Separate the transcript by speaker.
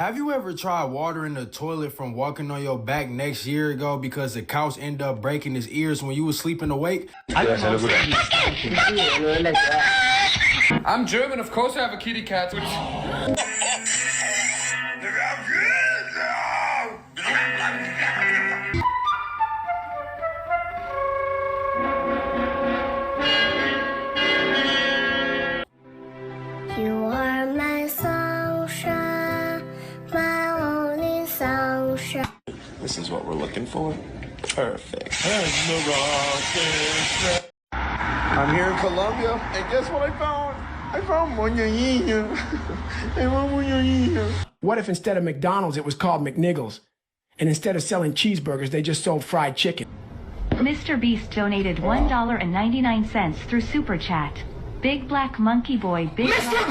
Speaker 1: Have you ever tried watering the toilet from walking on your back next year ago because the couch ended up breaking his ears when you was sleeping awake?
Speaker 2: I'm German, of course I have a kitty cat.
Speaker 3: You are my sunshine, my only sunshine.
Speaker 4: This is what we're looking for. Perfect. I'm here in Colombia, and guess what I found? I found moñañillo. I found moñañillo.
Speaker 5: What if instead of McDonald's, it was called McNiggles? And instead of selling cheeseburgers, they just sold fried chicken?
Speaker 6: Mr. Beast donated $1.99 through Super Chat. Big Black Monkey Boy, Big Black